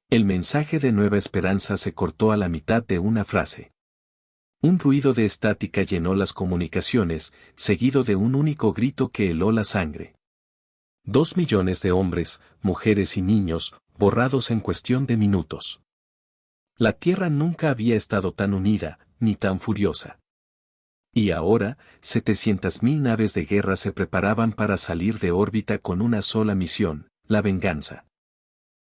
El mensaje de Nueva Esperanza se cortó a la mitad de una frase. Un ruido de estática llenó las comunicaciones, seguido de un único grito que heló la sangre. 2 millones de hombres, mujeres y niños, borrados en cuestión de minutos. La Tierra nunca había estado tan unida, ni tan furiosa. Y ahora, 700.000 naves de guerra se preparaban para salir de órbita con una sola misión, la venganza.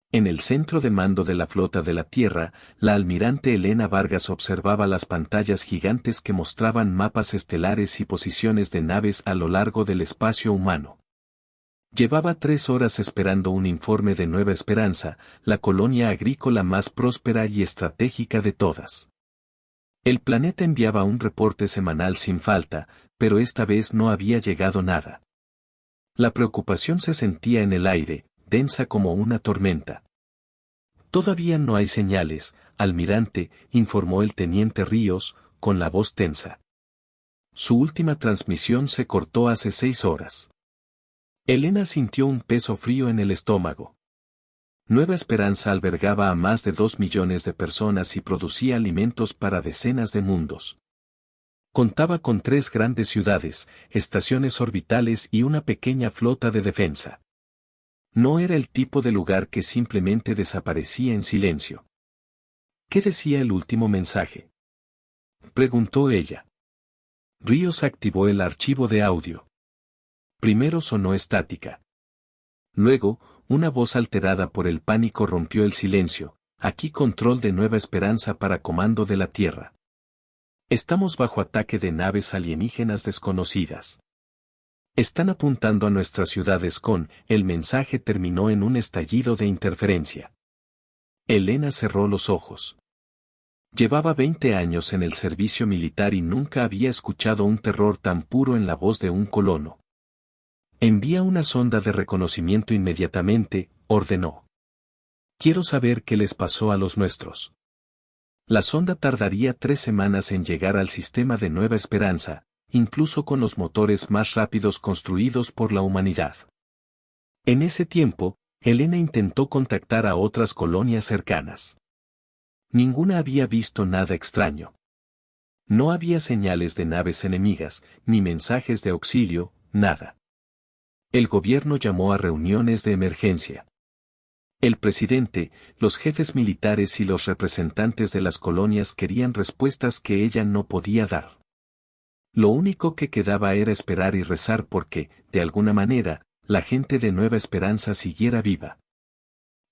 En el centro de mando de la flota de la Tierra, la almirante Elena Vargas observaba las pantallas gigantes que mostraban mapas estelares y posiciones de naves a lo largo del espacio humano. Llevaba 3 horas esperando un informe de Nueva Esperanza, la colonia agrícola más próspera y estratégica de todas. El planeta enviaba un reporte semanal sin falta, pero esta vez no había llegado nada. La preocupación se sentía en el aire, densa como una tormenta. Todavía no hay señales, almirante, informó el teniente Ríos, con la voz tensa. Su última transmisión se cortó hace 6 horas. Elena sintió un peso frío en el estómago. Nueva Esperanza albergaba a más de 2 millones de personas y producía alimentos para decenas de mundos. Contaba con 3 grandes ciudades, estaciones orbitales y una pequeña flota de defensa. No era el tipo de lugar que simplemente desaparecía en silencio. ¿Qué decía el último mensaje?, preguntó ella. Ríos activó el archivo de audio. Primero sonó estática. Luego, una voz alterada por el pánico rompió el silencio. Aquí control de Nueva Esperanza para comando de la Tierra. Estamos bajo ataque de naves alienígenas desconocidas. Están apuntando a nuestras ciudades con, el mensaje terminó en un estallido de interferencia. Elena cerró los ojos. Llevaba 20 años en el servicio militar y nunca había escuchado un terror tan puro en la voz de un colono. Envía una sonda de reconocimiento inmediatamente, ordenó. Quiero saber qué les pasó a los nuestros. La sonda tardaría 3 semanas en llegar al sistema de Nueva Esperanza, incluso con los motores más rápidos construidos por la humanidad. En ese tiempo, Elena intentó contactar a otras colonias cercanas. Ninguna había visto nada extraño. No había señales de naves enemigas, ni mensajes de auxilio, nada. El gobierno llamó a reuniones de emergencia. El presidente, los jefes militares y los representantes de las colonias querían respuestas que ella no podía dar. Lo único que quedaba era esperar y rezar porque, de alguna manera, la gente de Nueva Esperanza siguiera viva.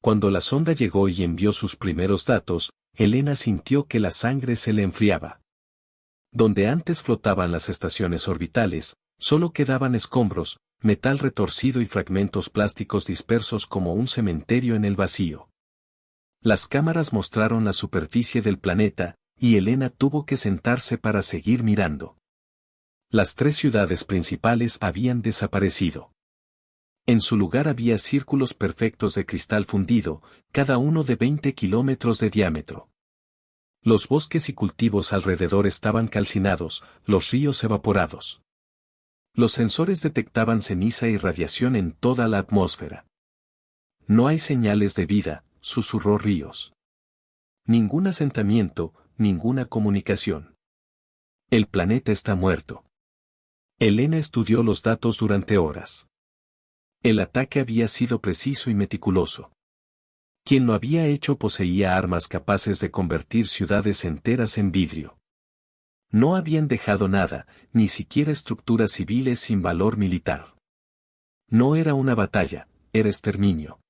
Cuando la sonda llegó y envió sus primeros datos, Elena sintió que la sangre se le enfriaba. Donde antes flotaban las estaciones orbitales, solo quedaban escombros, metal retorcido y fragmentos plásticos dispersos como un cementerio en el vacío. Las cámaras mostraron la superficie del planeta, y Elena tuvo que sentarse para seguir mirando. Las 3 ciudades principales habían desaparecido. En su lugar había círculos perfectos de cristal fundido, cada uno de 20 kilómetros de diámetro. Los bosques y cultivos alrededor estaban calcinados, los ríos evaporados. Los sensores detectaban ceniza y radiación en toda la atmósfera. No hay señales de vida, susurró Ríos. Ningún asentamiento, ninguna comunicación. El planeta está muerto. Elena estudió los datos durante horas. El ataque había sido preciso y meticuloso. Quien lo había hecho poseía armas capaces de convertir ciudades enteras en vidrio. No habían dejado nada, ni siquiera estructuras civiles sin valor militar. No era una batalla, era exterminio.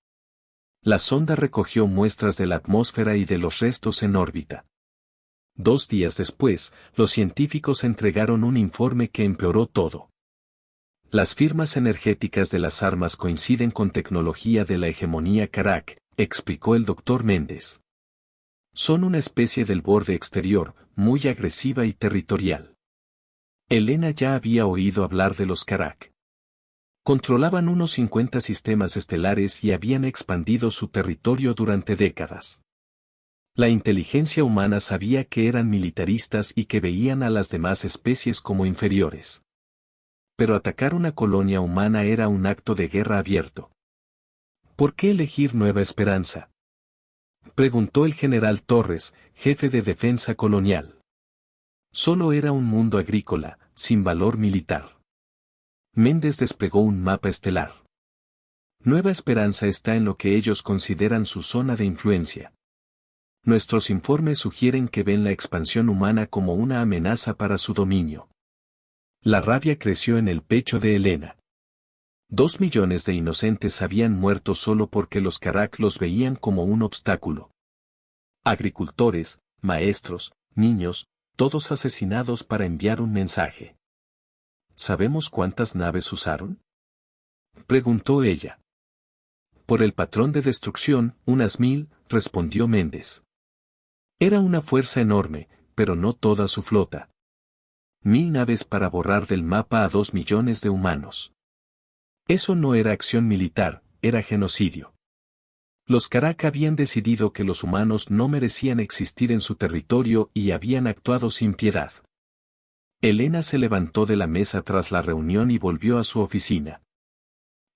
La sonda recogió muestras de la atmósfera y de los restos en órbita. 2 días después, los científicos entregaron un informe que empeoró todo. Las firmas energéticas de las armas coinciden con tecnología de la hegemonía Karak, explicó el Dr. Méndez. Son una especie del borde exterior, muy agresiva y territorial. Elena ya había oído hablar de los Karak. Controlaban unos 50 sistemas estelares y habían expandido su territorio durante décadas. La inteligencia humana sabía que eran militaristas y que veían a las demás especies como inferiores. Pero atacar una colonia humana era un acto de guerra abierto. ¿Por qué elegir Nueva Esperanza? Preguntó el general Torres, jefe de defensa colonial. Solo era un mundo agrícola, sin valor militar. Méndez desplegó un mapa estelar. Nueva Esperanza está en lo que ellos consideran su zona de influencia. Nuestros informes sugieren que ven la expansión humana como una amenaza para su dominio. La rabia creció en el pecho de Elena. 2 millones de inocentes habían muerto solo porque los Karak los veían como un obstáculo. Agricultores, maestros, niños, todos asesinados para enviar un mensaje. ¿Sabemos cuántas naves usaron?, preguntó ella. Por el patrón de destrucción, unas 1000, respondió Méndez. Era una fuerza enorme, pero no toda su flota. 1000 naves para borrar del mapa a 2 millones de humanos. Eso no era acción militar, era genocidio. Los Karak habían decidido que los humanos no merecían existir en su territorio y habían actuado sin piedad. Elena se levantó de la mesa tras la reunión y volvió a su oficina.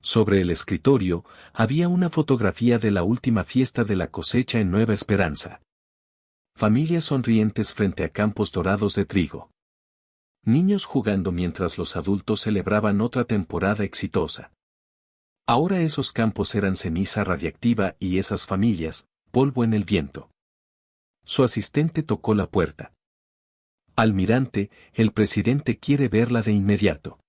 Sobre el escritorio, había una fotografía de la última fiesta de la cosecha en Nueva Esperanza. Familias sonrientes frente a campos dorados de trigo. Niños jugando mientras los adultos celebraban otra temporada exitosa. Ahora esos campos eran ceniza radiactiva y esas familias, polvo en el viento. Su asistente tocó la puerta. Almirante, el presidente quiere verla de inmediato.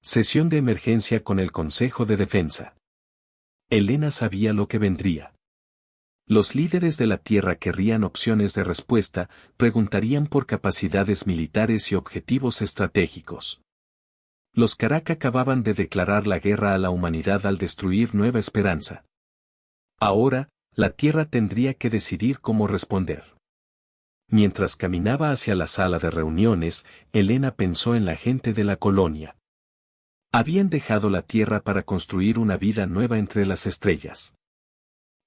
Sesión de emergencia con el Consejo de Defensa. Elena sabía lo que vendría. Los líderes de la Tierra querrían opciones de respuesta, preguntarían por capacidades militares y objetivos estratégicos. Los Karak acababan de declarar la guerra a la humanidad al destruir Nueva Esperanza. Ahora, la Tierra tendría que decidir cómo responder. Mientras caminaba hacia la sala de reuniones, Elena pensó en la gente de la colonia. Habían dejado la Tierra para construir una vida nueva entre las estrellas.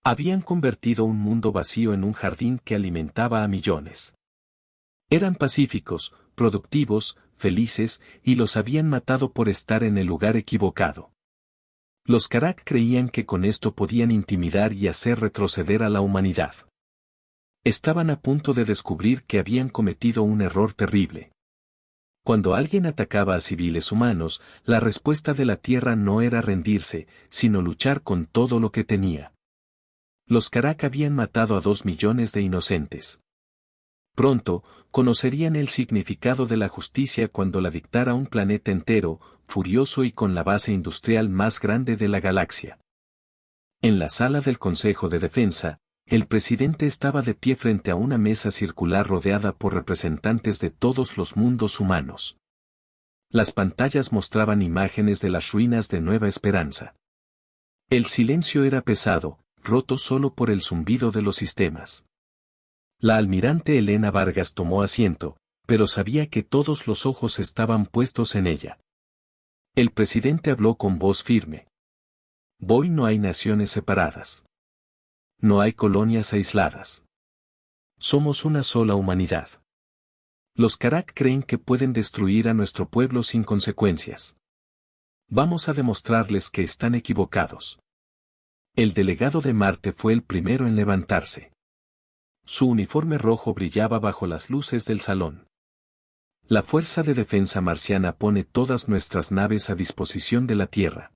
Habían convertido un mundo vacío en un jardín que alimentaba a millones. Eran pacíficos, productivos, felices, y los habían matado por estar en el lugar equivocado. Los Karak creían que con esto podían intimidar y hacer retroceder a la humanidad. Estaban a punto de descubrir que habían cometido un error terrible. Cuando alguien atacaba a civiles humanos, la respuesta de la Tierra no era rendirse, sino luchar con todo lo que tenía. Los Karak habían matado a 2 millones de inocentes. Pronto, conocerían el significado de la justicia cuando la dictara un planeta entero, furioso y con la base industrial más grande de la galaxia. En la sala del Consejo de Defensa, el presidente estaba de pie frente a una mesa circular rodeada por representantes de todos los mundos humanos. Las pantallas mostraban imágenes de las ruinas de Nueva Esperanza. El silencio era pesado, roto solo por el zumbido de los sistemas. La almirante Elena Vargas tomó asiento, pero sabía que todos los ojos estaban puestos en ella. El presidente habló con voz firme. Hoy no hay naciones separadas. No hay colonias aisladas. Somos una sola humanidad. Los Karak creen que pueden destruir a nuestro pueblo sin consecuencias. Vamos a demostrarles que están equivocados. El delegado de Marte fue el primero en levantarse. Su uniforme rojo brillaba bajo las luces del salón. La Fuerza de Defensa Marciana pone todas nuestras naves a disposición de la Tierra.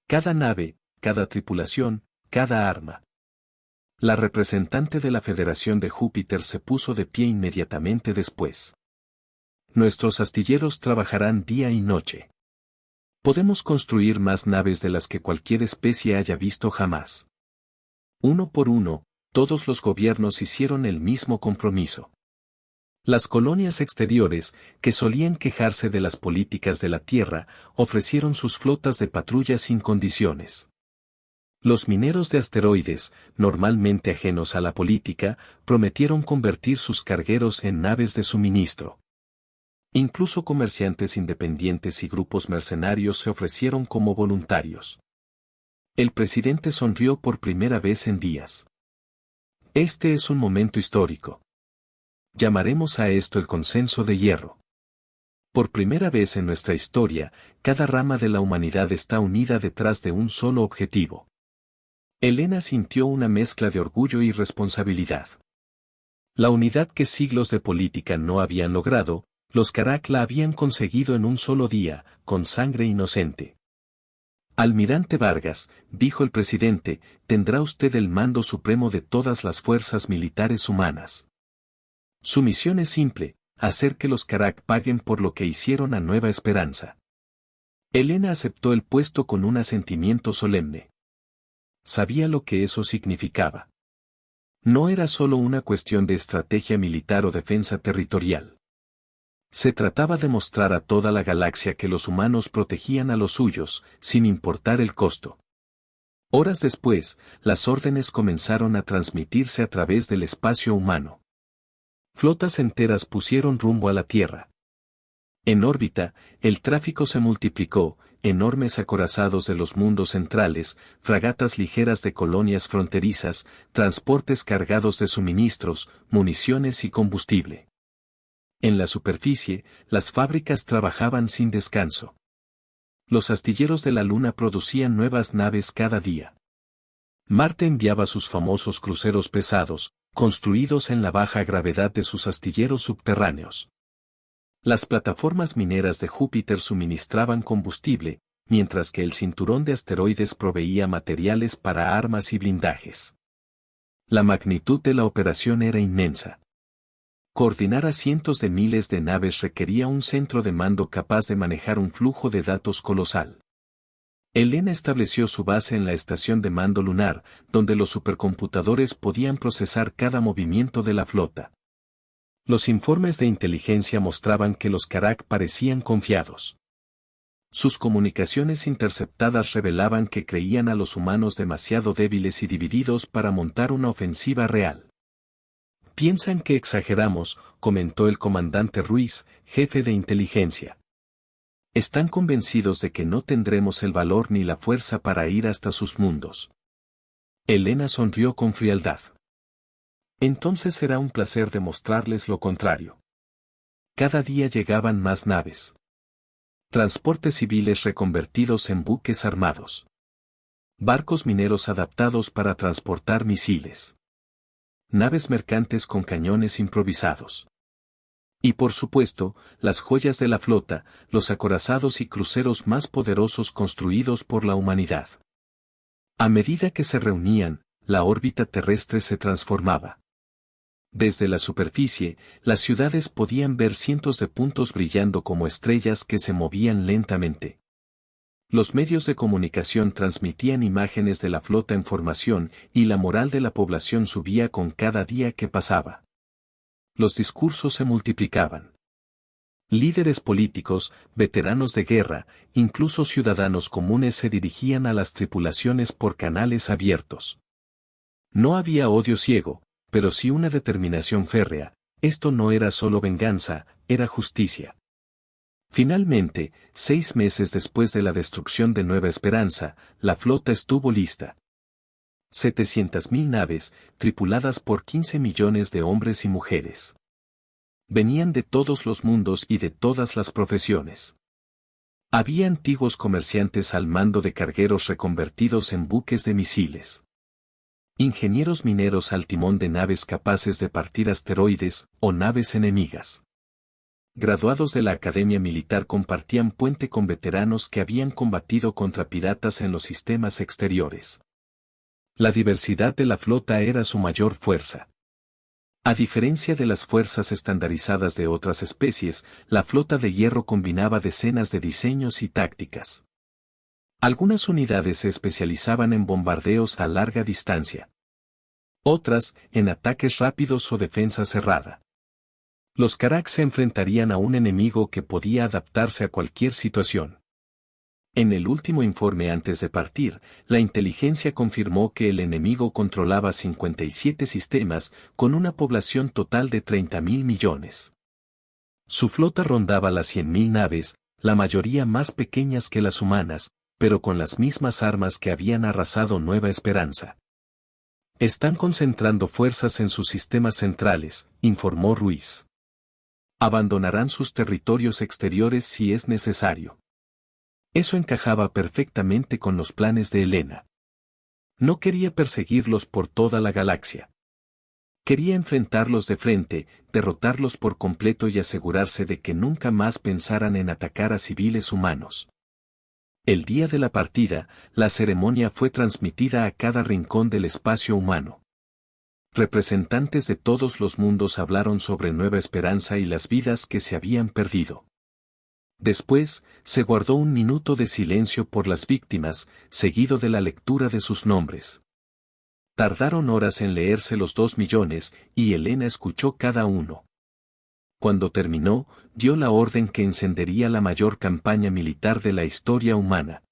Cada nave, cada tripulación, cada arma. La representante de la Federación de Júpiter se puso de pie inmediatamente después. Nuestros astilleros trabajarán día y noche. Podemos construir más naves de las que cualquier especie haya visto jamás. Uno por uno, todos los gobiernos hicieron el mismo compromiso. Las colonias exteriores, que solían quejarse de las políticas de la Tierra, ofrecieron sus flotas de patrulla sin condiciones. Los mineros de asteroides, normalmente ajenos a la política, prometieron convertir sus cargueros en naves de suministro. Incluso comerciantes independientes y grupos mercenarios se ofrecieron como voluntarios. El presidente sonrió por primera vez en días. Este es un momento histórico. Llamaremos a esto el consenso de hierro. Por primera vez en nuestra historia, cada rama de la humanidad está unida detrás de un solo objetivo. Elena sintió una mezcla de orgullo y responsabilidad. La unidad que siglos de política no habían logrado, los Karak la habían conseguido en un solo día, con sangre inocente. Almirante Vargas, dijo el presidente, tendrá usted el mando supremo de todas las fuerzas militares humanas. Su misión es simple, hacer que los Karak paguen por lo que hicieron a Nueva Esperanza. Elena aceptó el puesto con un asentimiento solemne. Sabía lo que eso significaba. No era solo una cuestión de estrategia militar o defensa territorial. Se trataba de mostrar a toda la galaxia que los humanos protegían a los suyos, sin importar el costo. Horas después, las órdenes comenzaron a transmitirse a través del espacio humano. Flotas enteras pusieron rumbo a la Tierra. En órbita, el tráfico se multiplicó, enormes acorazados de los mundos centrales, fragatas ligeras de colonias fronterizas, transportes cargados de suministros, municiones y combustible. En la superficie, las fábricas trabajaban sin descanso. Los astilleros de la Luna producían nuevas naves cada día. Marte enviaba sus famosos cruceros pesados, construidos en la baja gravedad de sus astilleros subterráneos. Las plataformas mineras de Júpiter suministraban combustible, mientras que el cinturón de asteroides proveía materiales para armas y blindajes. La magnitud de la operación era inmensa. Coordinar a cientos de miles de naves requería un centro de mando capaz de manejar un flujo de datos colosal. Elena estableció su base en la estación de mando lunar, donde los supercomputadores podían procesar cada movimiento de la flota. Los informes de inteligencia mostraban que los Karak parecían confiados. Sus comunicaciones interceptadas revelaban que creían a los humanos demasiado débiles y divididos para montar una ofensiva real. Piensan que exageramos, comentó el comandante Ruiz, jefe de inteligencia. Están convencidos de que no tendremos el valor ni la fuerza para ir hasta sus mundos. Elena sonrió con frialdad. Entonces será un placer demostrarles lo contrario. Cada día llegaban más naves. Transportes civiles reconvertidos en buques armados. Barcos mineros adaptados para transportar misiles. Naves mercantes con cañones improvisados. Y por supuesto, las joyas de la flota, los acorazados y cruceros más poderosos construidos por la humanidad. A medida que se reunían, la órbita terrestre se transformaba. Desde la superficie, las ciudades podían ver cientos de puntos brillando como estrellas que se movían lentamente. Los medios de comunicación transmitían imágenes de la flota en formación y la moral de la población subía con cada día que pasaba. Los discursos se multiplicaban. Líderes políticos, veteranos de guerra, incluso ciudadanos comunes se dirigían a las tripulaciones por canales abiertos. No había odio ciego, pero sí una determinación férrea. Esto no era solo venganza, era justicia. Finalmente, 6 meses después de la destrucción de Nueva Esperanza, la flota estuvo lista. 700.000 naves, tripuladas por 15 millones de hombres y mujeres. Venían de todos los mundos y de todas las profesiones. Había antiguos comerciantes al mando de cargueros reconvertidos en buques de misiles. Ingenieros mineros al timón de naves capaces de partir asteroides o naves enemigas. Graduados de la Academia Militar compartían puente con veteranos que habían combatido contra piratas en los sistemas exteriores. La diversidad de la flota era su mayor fuerza. A diferencia de las fuerzas estandarizadas de otras especies, la flota de hierro combinaba decenas de diseños y tácticas. Algunas unidades se especializaban en bombardeos a larga distancia. Otras, en ataques rápidos o defensa cerrada. Los Karak se enfrentarían a un enemigo que podía adaptarse a cualquier situación. En el último informe antes de partir, la inteligencia confirmó que el enemigo controlaba 57 sistemas, con una población total de 30.000 millones. Su flota rondaba las 100.000 naves, la mayoría más pequeñas que las humanas, pero con las mismas armas que habían arrasado Nueva Esperanza. Están concentrando fuerzas en sus sistemas centrales, informó Ruiz. Abandonarán sus territorios exteriores si es necesario. Eso encajaba perfectamente con los planes de Elena. No quería perseguirlos por toda la galaxia. Quería enfrentarlos de frente, derrotarlos por completo y asegurarse de que nunca más pensaran en atacar a civiles humanos. El día de la partida, la ceremonia fue transmitida a cada rincón del espacio humano. Representantes de todos los mundos hablaron sobre Nueva Esperanza y las vidas que se habían perdido. Después, se guardó un minuto de silencio por las víctimas, seguido de la lectura de sus nombres. Tardaron horas en leerse los 2 millones, y Elena escuchó cada uno. Cuando terminó, dio la orden que encendería la mayor campaña militar de la historia humana.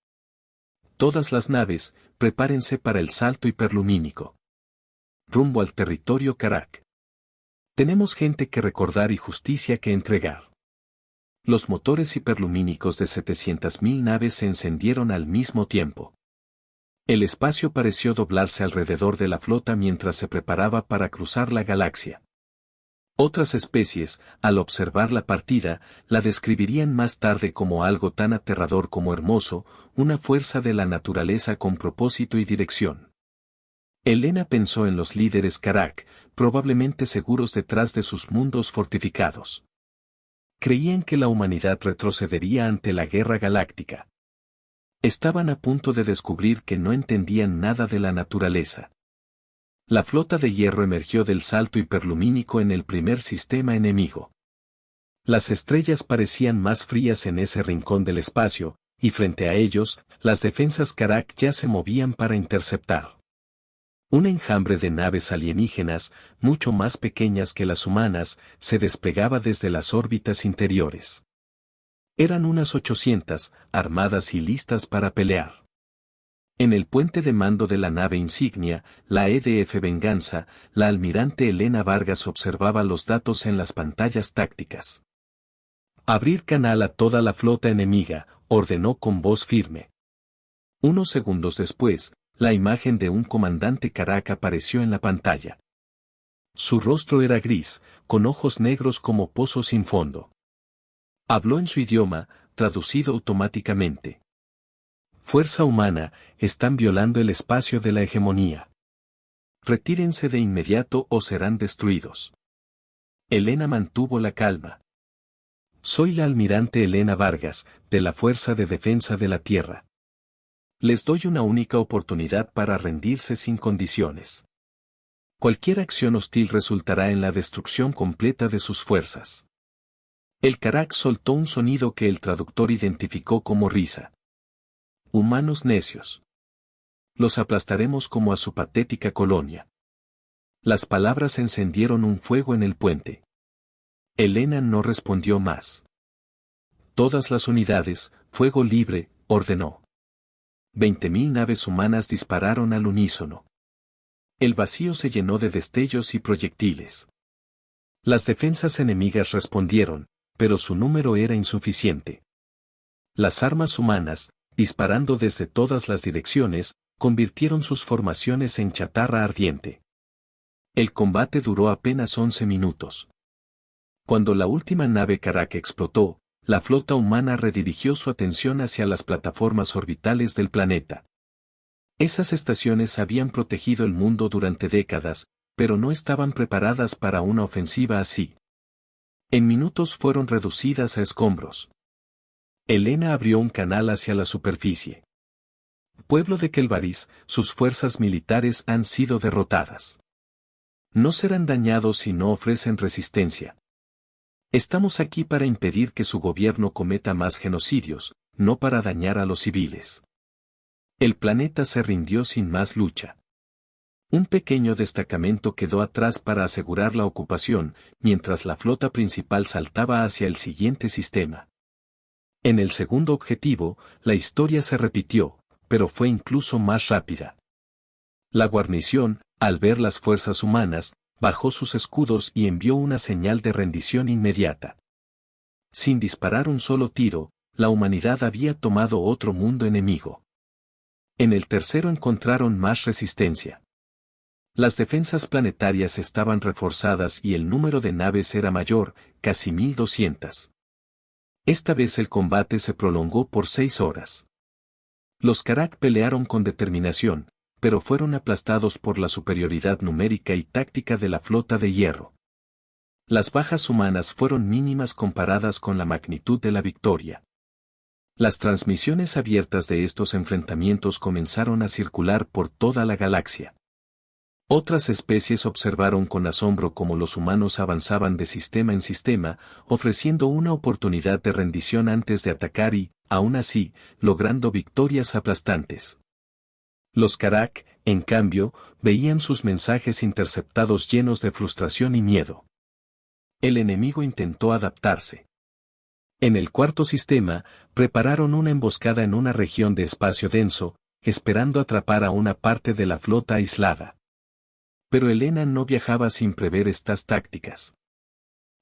Todas las naves, prepárense para el salto hiperlumínico. Rumbo al territorio Karak. Tenemos gente que recordar y justicia que entregar. Los motores hiperlumínicos de 700.000 naves se encendieron al mismo tiempo. El espacio pareció doblarse alrededor de la flota mientras se preparaba para cruzar la galaxia. Otras especies, al observar la partida, la describirían más tarde como algo tan aterrador como hermoso, una fuerza de la naturaleza con propósito y dirección. Elena pensó en los líderes Karak, probablemente seguros detrás de sus mundos fortificados. Creían que la humanidad retrocedería ante la guerra galáctica. Estaban a punto de descubrir que no entendían nada de la naturaleza. La flota de hierro emergió del salto hiperlumínico en el primer sistema enemigo. Las estrellas parecían más frías en ese rincón del espacio, y frente a ellos, las defensas Karak ya se movían para interceptar. Un enjambre de naves alienígenas, mucho más pequeñas que las humanas, se desplegaba desde las órbitas interiores. Eran unas 800, armadas y listas para pelear. En el puente de mando de la nave insignia, la EDF Venganza, la almirante Elena Vargas observaba los datos en las pantallas tácticas. Abrir canal a toda la flota enemiga, ordenó con voz firme. Unos segundos después, la imagen de un comandante Karak apareció en la pantalla. Su rostro era gris, con ojos negros como pozos sin fondo. Habló en su idioma, traducido automáticamente. Fuerza humana, están violando el espacio de la hegemonía. Retírense de inmediato o serán destruidos. Elena mantuvo la calma. Soy la almirante Elena Vargas, de la Fuerza de Defensa de la Tierra. Les doy una única oportunidad para rendirse sin condiciones. Cualquier acción hostil resultará en la destrucción completa de sus fuerzas. El Karak soltó un sonido que el traductor identificó como risa. Humanos necios. Los aplastaremos como a su patética colonia. Las palabras encendieron un fuego en el puente. Elena no respondió más. Todas las unidades, fuego libre, ordenó. 20.000 naves humanas dispararon al unísono. El vacío se llenó de destellos y proyectiles. Las defensas enemigas respondieron, pero su número era insuficiente. Las armas humanas, disparando desde todas las direcciones, convirtieron sus formaciones en chatarra ardiente. El combate duró apenas 11 minutos. Cuando la última nave Karak explotó, la flota humana redirigió su atención hacia las plataformas orbitales del planeta. Esas estaciones habían protegido el mundo durante décadas, pero no estaban preparadas para una ofensiva así. En minutos fueron reducidas a escombros. Elena abrió un canal hacia la superficie. Pueblo de Kelvaris, sus fuerzas militares han sido derrotadas. No serán dañados si no ofrecen resistencia. Estamos aquí para impedir que su gobierno cometa más genocidios, no para dañar a los civiles. El planeta se rindió sin más lucha. Un pequeño destacamento quedó atrás para asegurar la ocupación, mientras la flota principal saltaba hacia el siguiente sistema. En el segundo objetivo, la historia se repitió, pero fue incluso más rápida. La guarnición, al ver las fuerzas humanas, bajó sus escudos y envió una señal de rendición inmediata. Sin disparar un solo tiro, la humanidad había tomado otro mundo enemigo. En el tercero encontraron más resistencia. Las defensas planetarias estaban reforzadas y el número de naves era mayor, casi 1.200. Esta vez el combate se prolongó por 6 horas. Los Karak pelearon con determinación, pero fueron aplastados por la superioridad numérica y táctica de la flota de hierro. Las bajas humanas fueron mínimas comparadas con la magnitud de la victoria. Las transmisiones abiertas de estos enfrentamientos comenzaron a circular por toda la galaxia. Otras especies observaron con asombro cómo los humanos avanzaban de sistema en sistema, ofreciendo una oportunidad de rendición antes de atacar y, aún así, logrando victorias aplastantes. Los Karak, en cambio, veían sus mensajes interceptados llenos de frustración y miedo. El enemigo intentó adaptarse. En el cuarto sistema, prepararon una emboscada en una región de espacio denso, esperando atrapar a una parte de la flota aislada. Pero Helena no viajaba sin prever estas tácticas.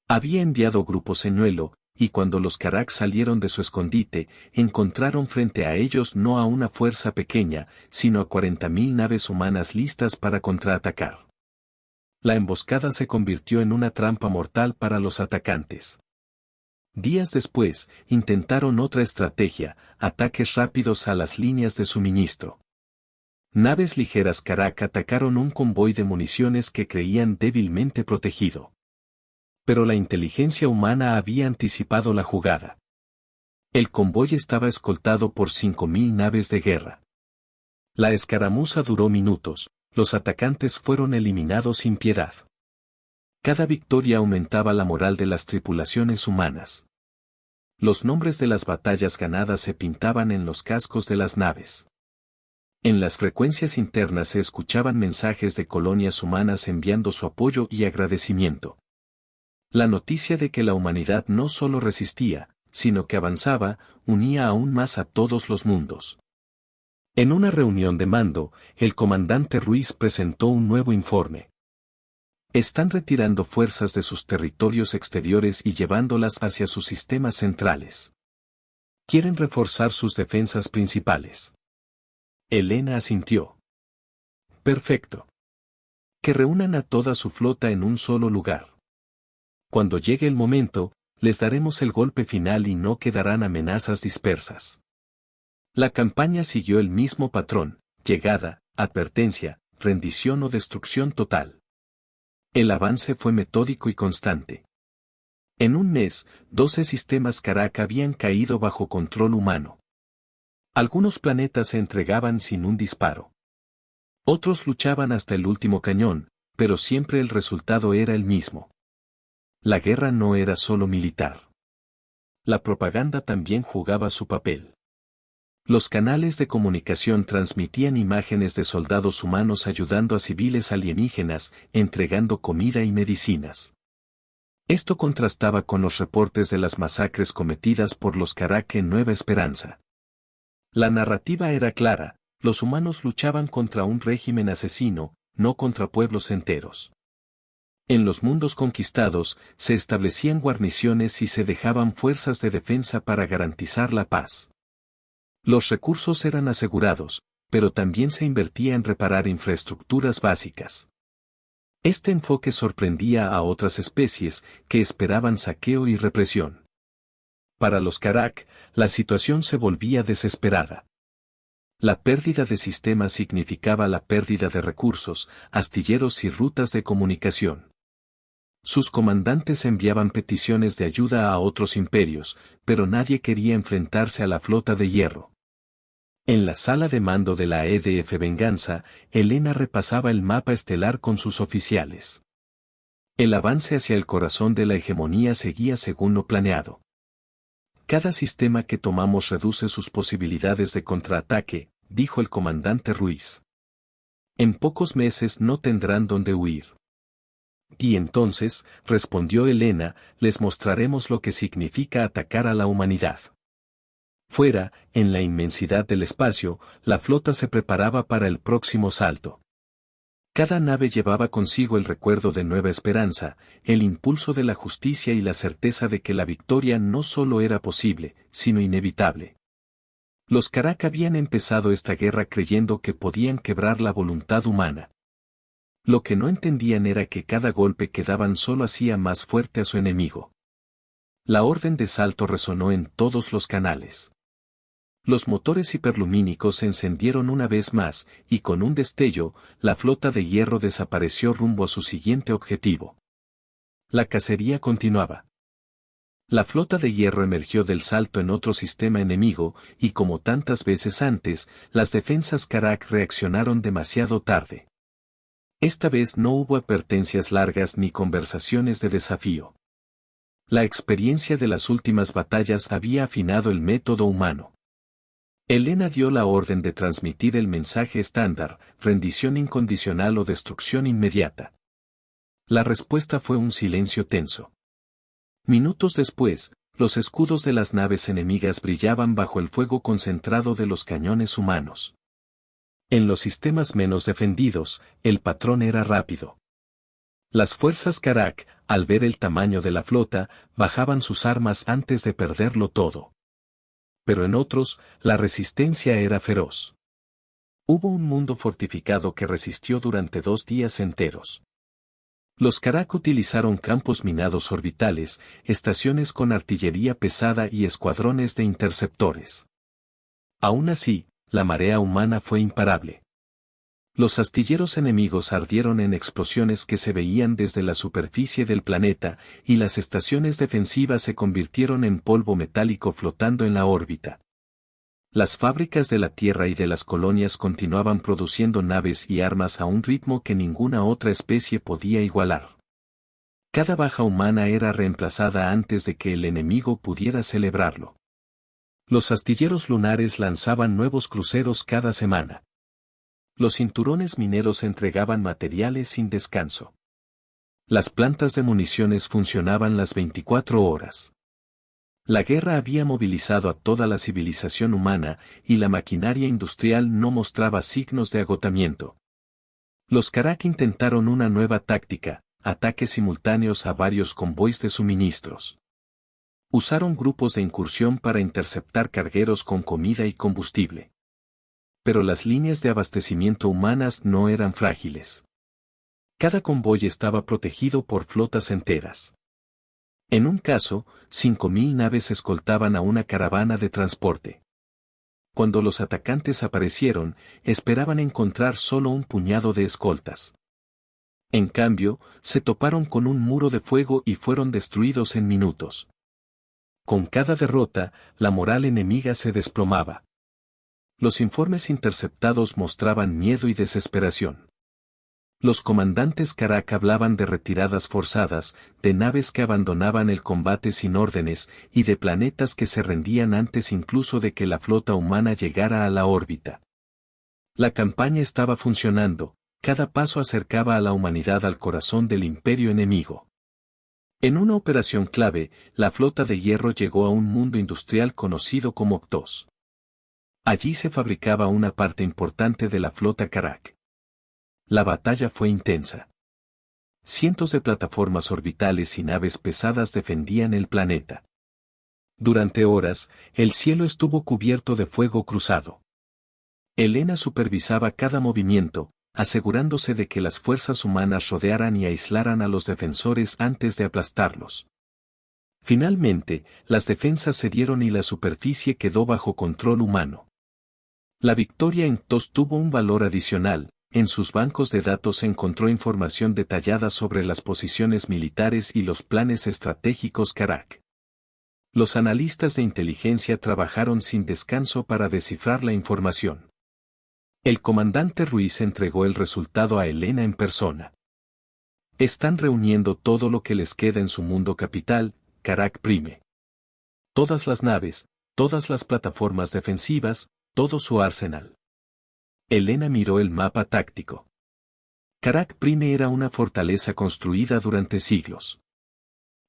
Había enviado grupos señuelo, y cuando los Karak salieron de su escondite, encontraron frente a ellos no a una fuerza pequeña, sino a 40.000 naves humanas listas para contraatacar. La emboscada se convirtió en una trampa mortal para los atacantes. Días después, intentaron otra estrategia, ataques rápidos a las líneas de suministro. Naves ligeras Karak atacaron un convoy de municiones que creían débilmente protegido. Pero la inteligencia humana había anticipado la jugada. El convoy estaba escoltado por 5.000 naves de guerra. La escaramuza duró minutos, los atacantes fueron eliminados sin piedad. Cada victoria aumentaba la moral de las tripulaciones humanas. Los nombres de las batallas ganadas se pintaban en los cascos de las naves. En las frecuencias internas se escuchaban mensajes de colonias humanas enviando su apoyo y agradecimiento. La noticia de que la humanidad no solo resistía, sino que avanzaba, unía aún más a todos los mundos. En una reunión de mando, el comandante Ruiz presentó un nuevo informe. Están retirando fuerzas de sus territorios exteriores y llevándolas hacia sus sistemas centrales. Quieren reforzar sus defensas principales. Helena asintió. Perfecto. Que reúnan a toda su flota en un solo lugar. Cuando llegue el momento, les daremos el golpe final y no quedarán amenazas dispersas. La campaña siguió el mismo patrón: llegada, advertencia, rendición o destrucción total. El avance fue metódico y constante. En un mes, 12 sistemas Karak habían caído bajo control humano. Algunos planetas se entregaban sin un disparo. Otros luchaban hasta el último cañón, pero siempre el resultado era el mismo. La guerra no era solo militar. La propaganda también jugaba su papel. Los canales de comunicación transmitían imágenes de soldados humanos ayudando a civiles alienígenas, entregando comida y medicinas. Esto contrastaba con los reportes de las masacres cometidas por los Karak en Nueva Esperanza. La narrativa era clara: los humanos luchaban contra un régimen asesino, no contra pueblos enteros. En los mundos conquistados, se establecían guarniciones y se dejaban fuerzas de defensa para garantizar la paz. Los recursos eran asegurados, pero también se invertía en reparar infraestructuras básicas. Este enfoque sorprendía a otras especies, que esperaban saqueo y represión. Para los Karak, la situación se volvía desesperada. La pérdida de sistemas significaba la pérdida de recursos, astilleros y rutas de comunicación. Sus comandantes enviaban peticiones de ayuda a otros imperios, pero nadie quería enfrentarse a la flota de hierro. En la sala de mando de la EDF Venganza, Helena repasaba el mapa estelar con sus oficiales. El avance hacia el corazón de la hegemonía seguía según lo planeado. Cada sistema que tomamos reduce sus posibilidades de contraataque, dijo el comandante Ruiz. En pocos meses no tendrán dónde huir. Y entonces, respondió Helena, les mostraremos lo que significa atacar a la humanidad. Fuera, en la inmensidad del espacio, la flota se preparaba para el próximo salto. Cada nave llevaba consigo el recuerdo de Nueva Esperanza, el impulso de la justicia y la certeza de que la victoria no solo era posible, sino inevitable. Los Karak habían empezado esta guerra creyendo que podían quebrar la voluntad humana. Lo que no entendían era que cada golpe que daban solo hacía más fuerte a su enemigo. La orden de salto resonó en todos los canales. Los motores hiperlumínicos se encendieron una vez más, y con un destello, la flota de hierro desapareció rumbo a su siguiente objetivo. La cacería continuaba. La flota de hierro emergió del salto en otro sistema enemigo, y como tantas veces antes, las defensas Karak reaccionaron demasiado tarde. Esta vez no hubo advertencias largas ni conversaciones de desafío. La experiencia de las últimas batallas había afinado el método humano. Helena dio la orden de transmitir el mensaje estándar, rendición incondicional o destrucción inmediata. La respuesta fue un silencio tenso. Minutos después, los escudos de las naves enemigas brillaban bajo el fuego concentrado de los cañones humanos. En los sistemas menos defendidos, el patrón era rápido. Las fuerzas Karak, al ver el tamaño de la flota, bajaban sus armas antes de perderlo todo. Pero en otros, la resistencia era feroz. Hubo un mundo fortificado que resistió durante 2 días enteros. Los Karak utilizaron campos minados orbitales, estaciones con artillería pesada y escuadrones de interceptores. Aún así, la marea humana fue imparable. Los astilleros enemigos ardieron en explosiones que se veían desde la superficie del planeta, y las estaciones defensivas se convirtieron en polvo metálico flotando en la órbita. Las fábricas de la Tierra y de las colonias continuaban produciendo naves y armas a un ritmo que ninguna otra especie podía igualar. Cada baja humana era reemplazada antes de que el enemigo pudiera celebrarlo. Los astilleros lunares lanzaban nuevos cruceros cada semana. Los cinturones mineros entregaban materiales sin descanso. Las plantas de municiones funcionaban las 24 horas. La guerra había movilizado a toda la civilización humana, y la maquinaria industrial no mostraba signos de agotamiento. Los Karak intentaron una nueva táctica, ataques simultáneos a varios convoys de suministros. Usaron grupos de incursión para interceptar cargueros con comida y combustible. Pero las líneas de abastecimiento humanas no eran frágiles. Cada convoy estaba protegido por flotas enteras. En un caso, 5.000 naves escoltaban a una caravana de transporte. Cuando los atacantes aparecieron, esperaban encontrar solo un puñado de escoltas. En cambio, se toparon con un muro de fuego y fueron destruidos en minutos. Con cada derrota, la moral enemiga se desplomaba. Los informes interceptados mostraban miedo y desesperación. Los comandantes Karak hablaban de retiradas forzadas, de naves que abandonaban el combate sin órdenes, y de planetas que se rendían antes incluso de que la flota humana llegara a la órbita. La campaña estaba funcionando, cada paso acercaba a la humanidad al corazón del imperio enemigo. En una operación clave, la flota de hierro llegó a un mundo industrial conocido como Ptos. Allí se fabricaba una parte importante de la flota Karak. La batalla fue intensa. Cientos de plataformas orbitales y naves pesadas defendían el planeta. Durante horas, el cielo estuvo cubierto de fuego cruzado. Helena supervisaba cada movimiento, asegurándose de que las fuerzas humanas rodearan y aislaran a los defensores antes de aplastarlos. Finalmente, las defensas cedieron y la superficie quedó bajo control humano. La victoria en Ptos tuvo un valor adicional. En sus bancos de datos se encontró información detallada sobre las posiciones militares y los planes estratégicos Karak. Los analistas de inteligencia trabajaron sin descanso para descifrar la información. El comandante Ruiz entregó el resultado a Helena en persona. Están reuniendo todo lo que les queda en su mundo capital, Karak Prime. Todas las naves, todas las plataformas defensivas, todo su arsenal. Helena miró el mapa táctico. Karak Prime era una fortaleza construida durante siglos.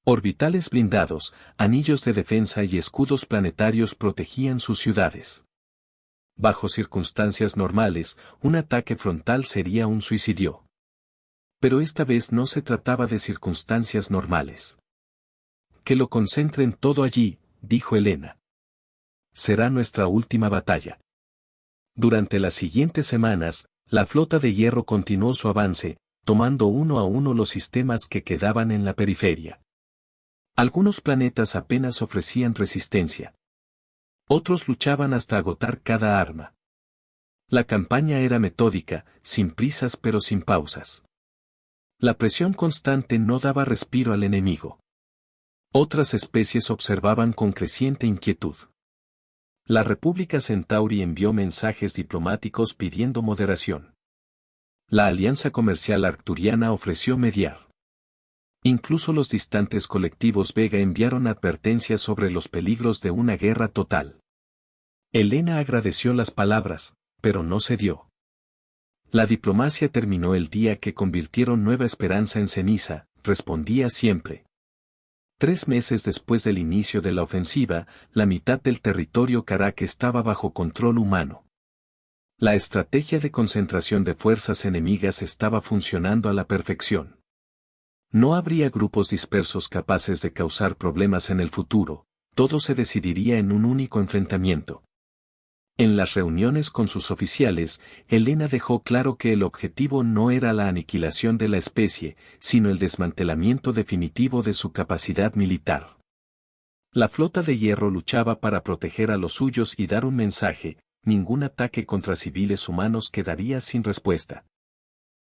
Orbitales blindados, anillos de defensa y escudos planetarios protegían sus ciudades. Bajo circunstancias normales, un ataque frontal sería un suicidio. Pero esta vez no se trataba de circunstancias normales. Que lo concentren todo allí, dijo Helena. Será nuestra última batalla. Durante las siguientes semanas, la flota de hierro continuó su avance, tomando uno a uno los sistemas que quedaban en la periferia. Algunos planetas apenas ofrecían resistencia. Otros luchaban hasta agotar cada arma. La campaña era metódica, sin prisas pero sin pausas. La presión constante no daba respiro al enemigo. Otras especies observaban con creciente inquietud. La República Centauri envió mensajes diplomáticos pidiendo moderación. La Alianza Comercial Arcturiana ofreció mediar. Incluso los distantes colectivos Vega enviaron advertencias sobre los peligros de una guerra total. Helena agradeció las palabras, pero no cedió. La diplomacia terminó el día que convirtieron Nueva Esperanza en ceniza, respondía siempre. 3 meses después del inicio de la ofensiva, la mitad del territorio Karak estaba bajo control humano. La estrategia de concentración de fuerzas enemigas estaba funcionando a la perfección. No habría grupos dispersos capaces de causar problemas en el futuro, todo se decidiría en un único enfrentamiento. En las reuniones con sus oficiales, Helena dejó claro que el objetivo no era la aniquilación de la especie, sino el desmantelamiento definitivo de su capacidad militar. La flota de hierro luchaba para proteger a los suyos y dar un mensaje: ningún ataque contra civiles humanos quedaría sin respuesta.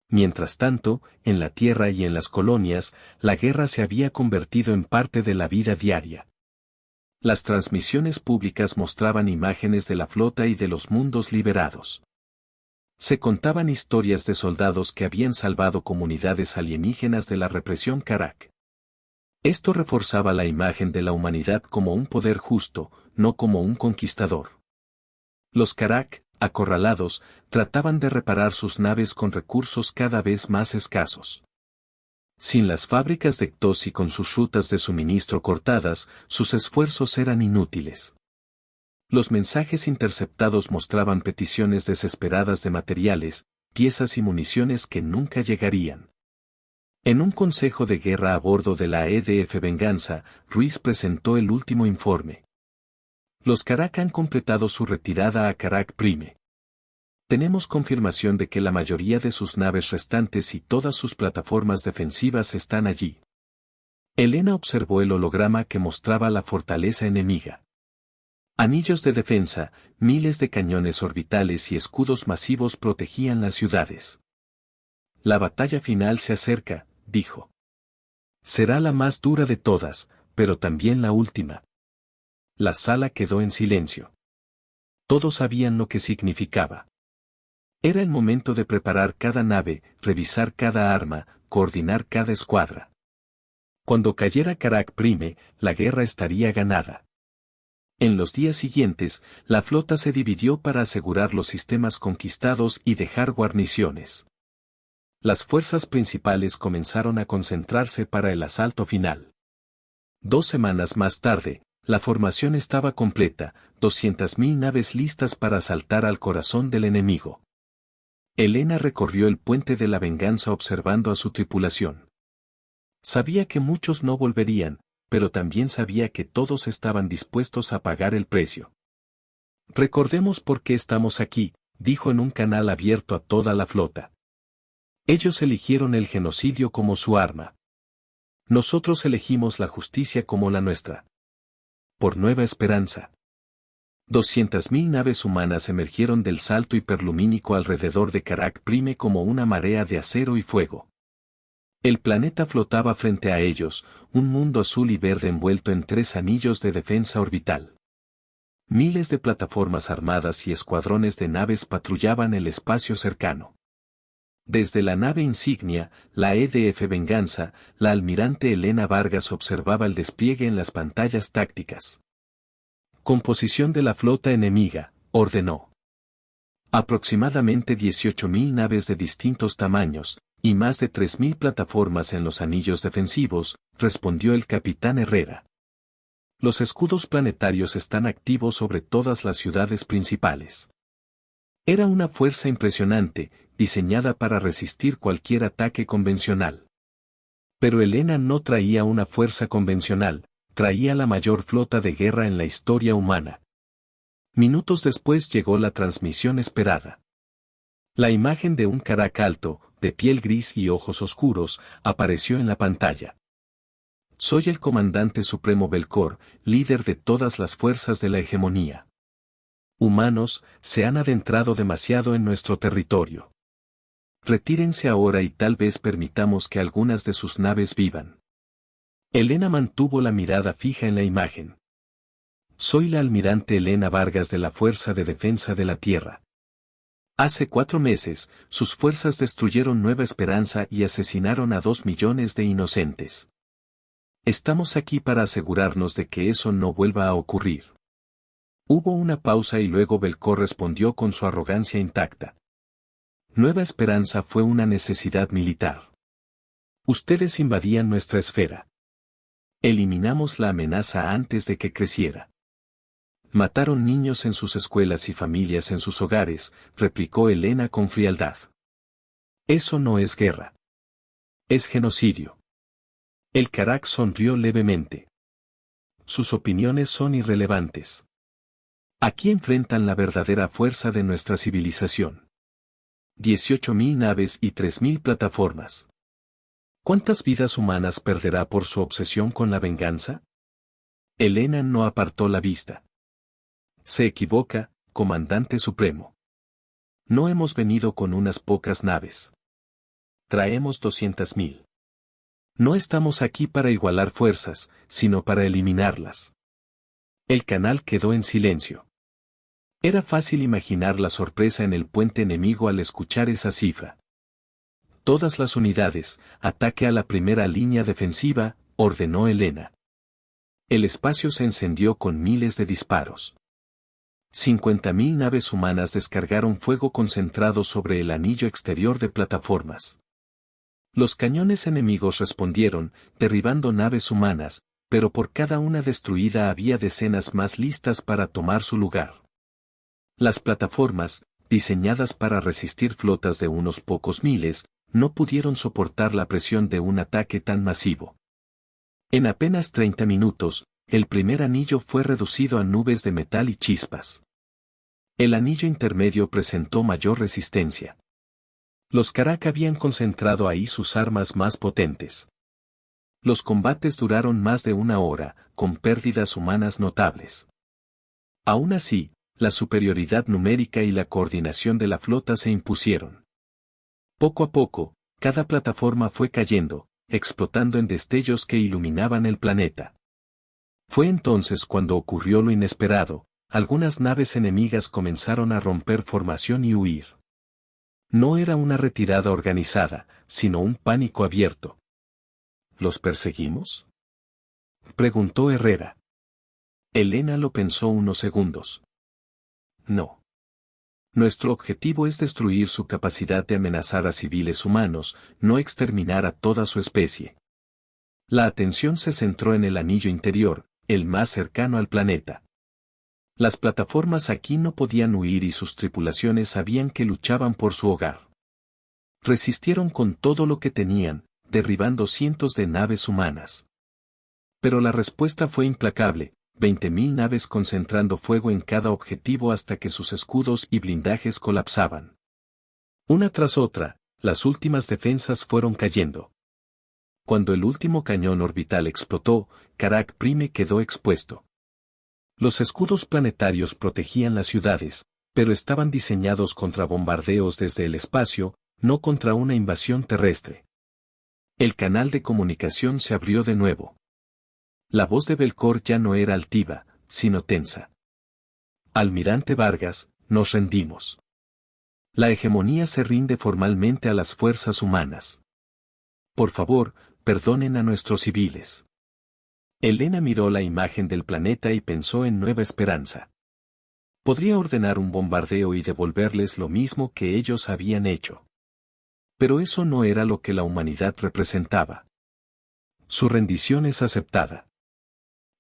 Mientras tanto, en la Tierra y en las colonias, la guerra se había convertido en parte de la vida diaria. Las transmisiones públicas mostraban imágenes de la flota y de los mundos liberados. Se contaban historias de soldados que habían salvado comunidades alienígenas de la represión Karak. Esto reforzaba la imagen de la humanidad como un poder justo, no como un conquistador. Los Karak, acorralados, trataban de reparar sus naves con recursos cada vez más escasos. Sin las fábricas de Ctos y con sus rutas de suministro cortadas, sus esfuerzos eran inútiles. Los mensajes interceptados mostraban peticiones desesperadas de materiales, piezas y municiones que nunca llegarían. En un consejo de guerra a bordo de la EDF Venganza, Ruiz presentó el último informe. Los Karak han completado su retirada a Karak Prime. Tenemos confirmación de que la mayoría de sus naves restantes y todas sus plataformas defensivas están allí. Helena observó el holograma que mostraba la fortaleza enemiga. Anillos de defensa, miles de cañones orbitales y escudos masivos protegían las ciudades. La batalla final se acerca, dijo. Será la más dura de todas, pero también la última. La sala quedó en silencio. Todos sabían lo que significaba. Era el momento de preparar cada nave, revisar cada arma, coordinar cada escuadra. Cuando cayera Karak Prime, la guerra estaría ganada. En los días siguientes, la flota se dividió para asegurar los sistemas conquistados y dejar guarniciones. Las fuerzas principales comenzaron a concentrarse para el asalto final. 2 semanas más tarde, la formación estaba completa, 200.000 naves listas para asaltar al corazón del enemigo. Helena recorrió el puente de la venganza observando a su tripulación. Sabía que muchos no volverían, pero también sabía que todos estaban dispuestos a pagar el precio. Recordemos por qué estamos aquí, dijo en un canal abierto a toda la flota. Ellos eligieron el genocidio como su arma. Nosotros elegimos la justicia como la nuestra. Por Nueva Esperanza. 200.000 naves humanas emergieron del salto hiperlumínico alrededor de Karak Prime como una marea de acero y fuego. El planeta flotaba frente a ellos, un mundo azul y verde envuelto en 3 anillos de defensa orbital. Miles de plataformas armadas y escuadrones de naves patrullaban el espacio cercano. Desde la nave insignia, la EDF Venganza, la almirante Helena Vargas observaba el despliegue en las pantallas tácticas. Composición de la flota enemiga, ordenó. Aproximadamente 18.000 naves de distintos tamaños, y más de 3.000 plataformas en los anillos defensivos, respondió el capitán Herrera. Los escudos planetarios están activos sobre todas las ciudades principales. Era una fuerza impresionante, diseñada para resistir cualquier ataque convencional. Pero Helena no traía una fuerza convencional, traía la mayor flota de guerra en la historia humana. Minutos después llegó la transmisión esperada. La imagen de un Karak alto, de piel gris y ojos oscuros, apareció en la pantalla. Soy el comandante supremo Belcor, líder de todas las fuerzas de la hegemonía. Humanos, se han adentrado demasiado en nuestro territorio. Retírense ahora y tal vez permitamos que algunas de sus naves vivan. Elena mantuvo la mirada fija en la imagen. Soy la almirante Elena Vargas de la Fuerza de Defensa de la Tierra. Hace 4 meses, sus fuerzas destruyeron Nueva Esperanza y asesinaron a 2 millones de inocentes. Estamos aquí para asegurarnos de que eso no vuelva a ocurrir. Hubo una pausa y luego Belcor respondió con su arrogancia intacta. Nueva Esperanza fue una necesidad militar. Ustedes invadían nuestra esfera. Eliminamos la amenaza antes de que creciera. Mataron niños en sus escuelas y familias en sus hogares, replicó Elena con frialdad. Eso no es guerra. Es genocidio. El Karak sonrió levemente. Sus opiniones son irrelevantes. Aquí enfrentan la verdadera fuerza de nuestra civilización. 18.000 naves y 3.000 plataformas. ¿Cuántas vidas humanas perderá por su obsesión con la venganza? Elena no apartó la vista. Se equivoca, comandante supremo. No hemos venido con unas pocas naves. Traemos 200.000. No estamos aquí para igualar fuerzas, sino para eliminarlas. El canal quedó en silencio. Era fácil imaginar la sorpresa en el puente enemigo al escuchar esa cifra. Todas las unidades, ataque a la primera línea defensiva, ordenó Elena. El espacio se encendió con miles de disparos. 50.000 naves humanas descargaron fuego concentrado sobre el anillo exterior de plataformas. Los cañones enemigos respondieron, derribando naves humanas, pero por cada una destruida había decenas más listas para tomar su lugar. Las plataformas, diseñadas para resistir flotas de unos pocos miles, no pudieron soportar la presión de un ataque tan masivo. En apenas 30 minutos, el primer anillo fue reducido a nubes de metal y chispas. El anillo intermedio presentó mayor resistencia. Los Karak habían concentrado ahí sus armas más potentes. Los combates duraron más de 1 hora, con pérdidas humanas notables. Aún así, la superioridad numérica y la coordinación de la flota se impusieron. Poco a poco, cada plataforma fue cayendo, explotando en destellos que iluminaban el planeta. Fue entonces cuando ocurrió lo inesperado, algunas naves enemigas comenzaron a romper formación y huir. No era una retirada organizada, sino un pánico abierto. ¿Los perseguimos?, preguntó Herrera. Elena lo pensó unos segundos. No. Nuestro objetivo es destruir su capacidad de amenazar a civiles humanos, no exterminar a toda su especie. La atención se centró en el anillo interior, el más cercano al planeta. Las plataformas aquí no podían huir y sus tripulaciones sabían que luchaban por su hogar. Resistieron con todo lo que tenían, derribando cientos de naves humanas. Pero la respuesta fue implacable, 20.000 naves concentrando fuego en cada objetivo hasta que sus escudos y blindajes colapsaban. Una tras otra, las últimas defensas fueron cayendo. Cuando el último cañón orbital explotó, Karak Prime quedó expuesto. Los escudos planetarios protegían las ciudades, pero estaban diseñados contra bombardeos desde el espacio, no contra una invasión terrestre. El canal de comunicación se abrió de nuevo. La voz de Belcor ya no era altiva, sino tensa. Almirante Vargas, nos rendimos. La hegemonía se rinde formalmente a las fuerzas humanas. Por favor, perdonen a nuestros civiles. Elena miró la imagen del planeta y pensó en Nueva Esperanza. Podría ordenar un bombardeo y devolverles lo mismo que ellos habían hecho. Pero eso no era lo que la humanidad representaba. Su rendición es aceptada.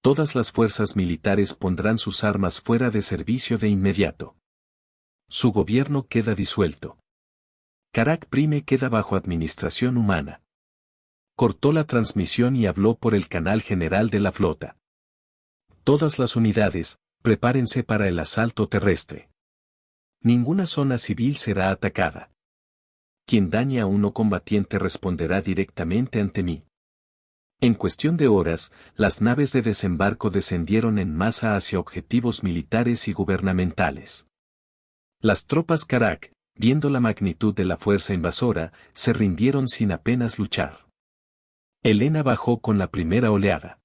Todas las fuerzas militares pondrán sus armas fuera de servicio de inmediato. Su gobierno queda disuelto. Karak Prime queda bajo administración humana. Cortó la transmisión y habló por el canal general de la flota. Todas las unidades, prepárense para el asalto terrestre. Ninguna zona civil será atacada. Quien dañe a uno combatiente responderá directamente ante mí. En cuestión de horas, las naves de desembarco descendieron en masa hacia objetivos militares y gubernamentales. Las tropas Karak, viendo la magnitud de la fuerza invasora, se rindieron sin apenas luchar. Helena bajó con la primera oleada.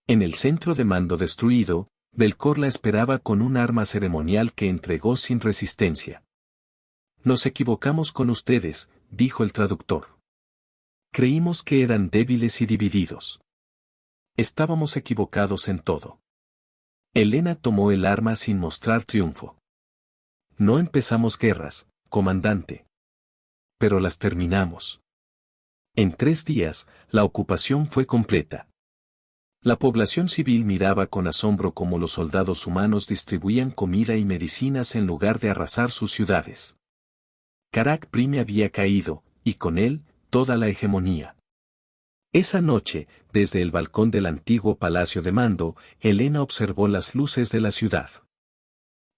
En el centro de mando destruido, Belcor la esperaba con un arma ceremonial que entregó sin resistencia. Nos equivocamos con ustedes, dijo el traductor. Creímos que eran débiles y divididos. Estábamos equivocados en todo. Helena tomó el arma sin mostrar triunfo. No empezamos guerras, comandante. Pero las terminamos. En 3 días, la ocupación fue completa. La población civil miraba con asombro cómo los soldados humanos distribuían comida y medicinas en lugar de arrasar sus ciudades. Karak Prime había caído, y con él, toda la hegemonía. Esa noche, desde el balcón del antiguo palacio de mando, Helena observó las luces de la ciudad.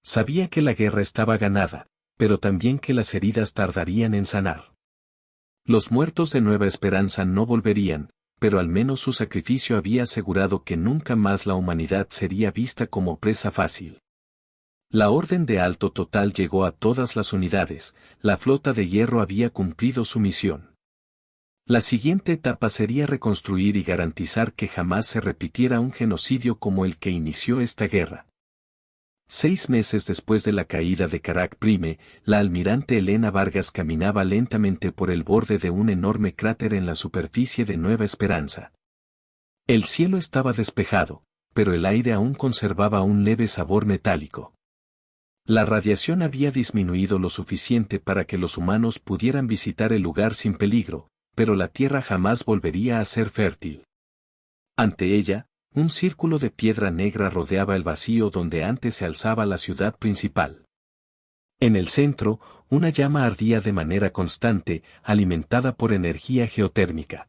Sabía que la guerra estaba ganada, pero también que las heridas tardarían en sanar. Los muertos de Nueva Esperanza no volverían, pero al menos su sacrificio había asegurado que nunca más la humanidad sería vista como presa fácil. La orden de alto total llegó a todas las unidades, la flota de hierro había cumplido su misión. La siguiente etapa sería reconstruir y garantizar que jamás se repitiera un genocidio como el que inició esta guerra. 6 meses después de la caída de Karak Prime, la almirante Helena Vargas caminaba lentamente por el borde de un enorme cráter en la superficie de Nueva Esperanza. El cielo estaba despejado, pero el aire aún conservaba un leve sabor metálico. La radiación había disminuido lo suficiente para que los humanos pudieran visitar el lugar sin peligro, pero la tierra jamás volvería a ser fértil. Ante ella, un círculo de piedra negra rodeaba el vacío donde antes se alzaba la ciudad principal. En el centro, una llama ardía de manera constante, alimentada por energía geotérmica.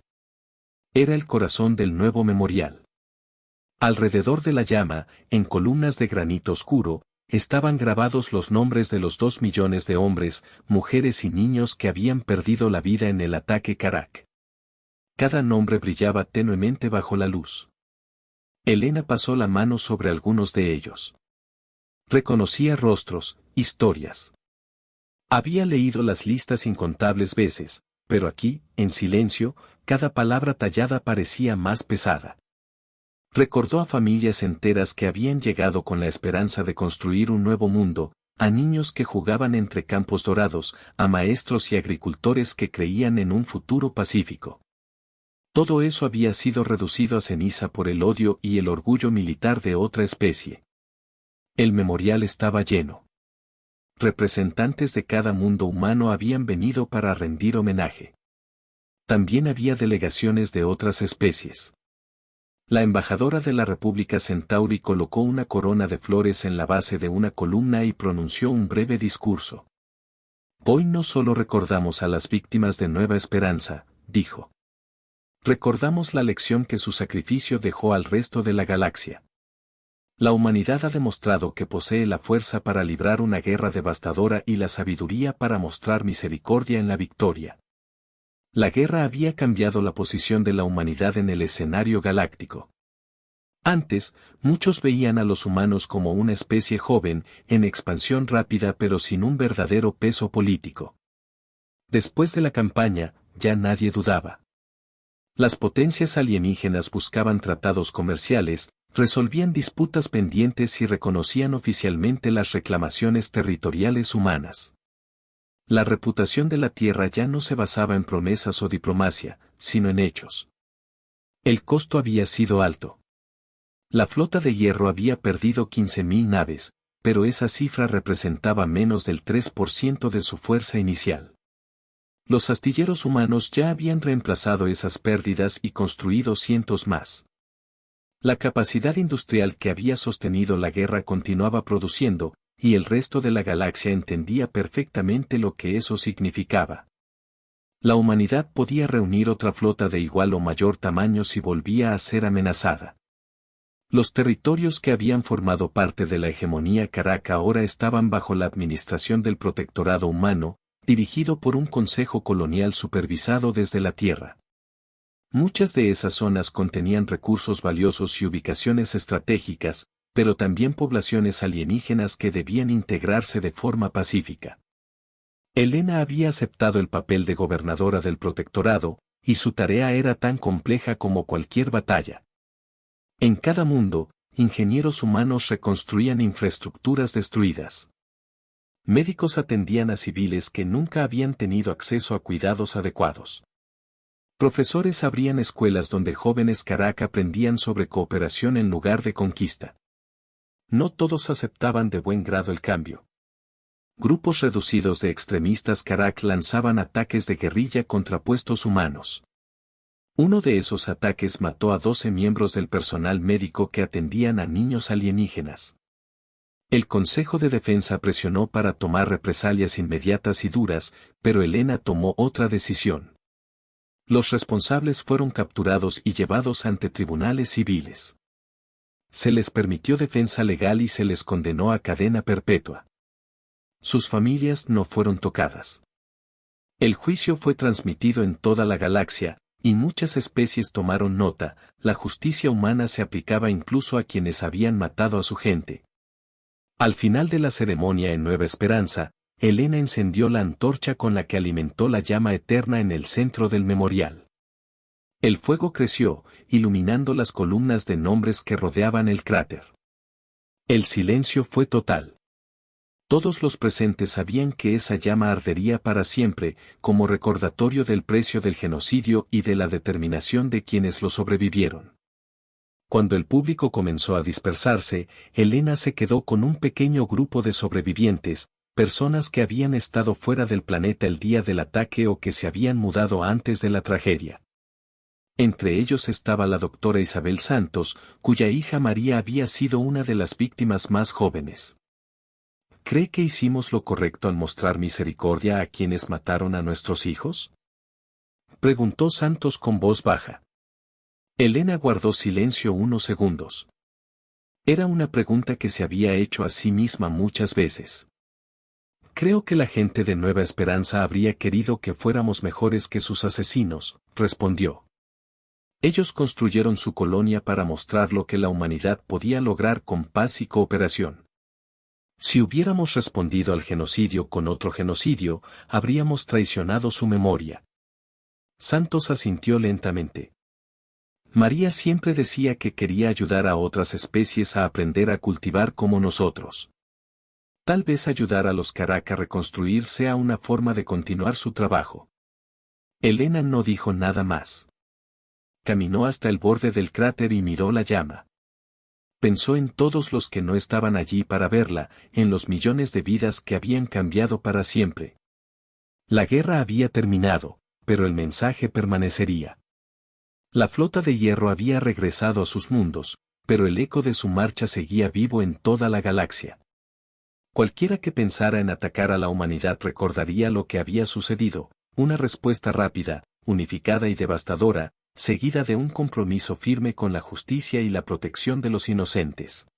Era el corazón del nuevo memorial. Alrededor de la llama, en columnas de granito oscuro, estaban grabados los nombres de los 2 millones de hombres, mujeres y niños que habían perdido la vida en el ataque Karak. Cada nombre brillaba tenuemente bajo la luz. Helena pasó la mano sobre algunos de ellos. Reconocía rostros, historias. Había leído las listas incontables veces, pero aquí, en silencio, cada palabra tallada parecía más pesada. Recordó a familias enteras que habían llegado con la esperanza de construir un nuevo mundo, a niños que jugaban entre campos dorados, a maestros y agricultores que creían en un futuro pacífico. Todo eso había sido reducido a ceniza por el odio y el orgullo militar de otra especie. El memorial estaba lleno. Representantes de cada mundo humano habían venido para rendir homenaje. También había delegaciones de otras especies. La embajadora de la República Centauri colocó una corona de flores en la base de una columna y pronunció un breve discurso. Hoy no solo recordamos a las víctimas de Nueva Esperanza, dijo. Recordamos la lección que su sacrificio dejó al resto de la galaxia. La humanidad ha demostrado que posee la fuerza para librar una guerra devastadora y la sabiduría para mostrar misericordia en la victoria. La guerra había cambiado la posición de la humanidad en el escenario galáctico. Antes, muchos veían a los humanos como una especie joven, en expansión rápida pero sin un verdadero peso político. Después de la campaña, ya nadie dudaba. Las potencias alienígenas buscaban tratados comerciales, resolvían disputas pendientes y reconocían oficialmente las reclamaciones territoriales humanas. La reputación de la Tierra ya no se basaba en promesas o diplomacia, sino en hechos. El costo había sido alto. La flota de hierro había perdido 15.000 naves, pero esa cifra representaba menos del 3% de su fuerza inicial. Los astilleros humanos ya habían reemplazado esas pérdidas y construido cientos más. La capacidad industrial que había sostenido la guerra continuaba produciendo, y el resto de la galaxia entendía perfectamente lo que eso significaba. La humanidad podía reunir otra flota de igual o mayor tamaño si volvía a ser amenazada. Los territorios que habían formado parte de la hegemonía Karak ahora estaban bajo la administración del protectorado humano, dirigido por un consejo colonial supervisado desde la Tierra. Muchas de esas zonas contenían recursos valiosos y ubicaciones estratégicas, pero también poblaciones alienígenas que debían integrarse de forma pacífica. Helena había aceptado el papel de gobernadora del protectorado, y su tarea era tan compleja como cualquier batalla. En cada mundo, ingenieros humanos reconstruían infraestructuras destruidas. Médicos atendían a civiles que nunca habían tenido acceso a cuidados adecuados. Profesores abrían escuelas donde jóvenes Karak aprendían sobre cooperación en lugar de conquista. No todos aceptaban de buen grado el cambio. Grupos reducidos de extremistas Karak lanzaban ataques de guerrilla contra puestos humanos. Uno de esos ataques mató a 12 miembros del personal médico que atendían a niños alienígenas. El Consejo de Defensa presionó para tomar represalias inmediatas y duras, pero Helena tomó otra decisión. Los responsables fueron capturados y llevados ante tribunales civiles. Se les permitió defensa legal y se les condenó a cadena perpetua. Sus familias no fueron tocadas. El juicio fue transmitido en toda la galaxia, y muchas especies tomaron nota. La justicia humana se aplicaba incluso a quienes habían matado a su gente. Al final de la ceremonia en Nueva Esperanza, Helena encendió la antorcha con la que alimentó la llama eterna en el centro del memorial. El fuego creció, iluminando las columnas de nombres que rodeaban el cráter. El silencio fue total. Todos los presentes sabían que esa llama ardería para siempre, como recordatorio del precio del genocidio y de la determinación de quienes lo sobrevivieron. Cuando el público comenzó a dispersarse, Helena se quedó con un pequeño grupo de sobrevivientes, personas que habían estado fuera del planeta el día del ataque o que se habían mudado antes de la tragedia. Entre ellos estaba la doctora Isabel Santos, cuya hija María había sido una de las víctimas más jóvenes. ¿Cree que hicimos lo correcto al mostrar misericordia a quienes mataron a nuestros hijos?, preguntó Santos con voz baja. Helena guardó silencio unos segundos. Era una pregunta que se había hecho a sí misma muchas veces. Creo que la gente de Nueva Esperanza habría querido que fuéramos mejores que sus asesinos, respondió. Ellos construyeron su colonia para mostrar lo que la humanidad podía lograr con paz y cooperación. Si hubiéramos respondido al genocidio con otro genocidio, habríamos traicionado su memoria. Santos asintió lentamente. María siempre decía que quería ayudar a otras especies a aprender a cultivar como nosotros. Tal vez ayudar a los Karak a reconstruir sea una forma de continuar su trabajo. Helena no dijo nada más. Caminó hasta el borde del cráter y miró la llama. Pensó en todos los que no estaban allí para verla, en los millones de vidas que habían cambiado para siempre. La guerra había terminado, pero el mensaje permanecería. La flota de hierro había regresado a sus mundos, pero el eco de su marcha seguía vivo en toda la galaxia. Cualquiera que pensara en atacar a la humanidad recordaría lo que había sucedido, una respuesta rápida, unificada y devastadora, seguida de un compromiso firme con la justicia y la protección de los inocentes.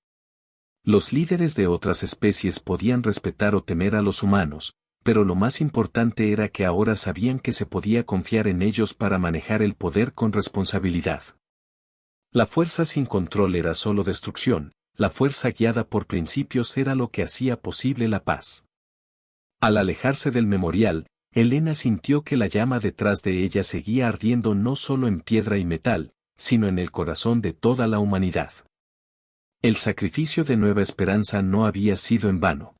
Los líderes de otras especies podían respetar o temer a los humanos, pero lo más importante era que ahora sabían que se podía confiar en ellos para manejar el poder con responsabilidad. La fuerza sin control era solo destrucción. La fuerza guiada por principios era lo que hacía posible la paz. Al alejarse del memorial, Helena sintió que la llama detrás de ella seguía ardiendo no solo en piedra y metal, sino en el corazón de toda la humanidad. El sacrificio de Nueva Esperanza no había sido en vano.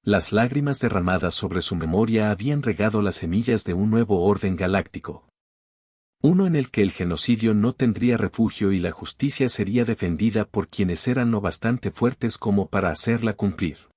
Las lágrimas derramadas sobre su memoria habían regado las semillas de un nuevo orden galáctico. Uno en el que el genocidio no tendría refugio y la justicia sería defendida por quienes eran lo bastante fuertes como para hacerla cumplir.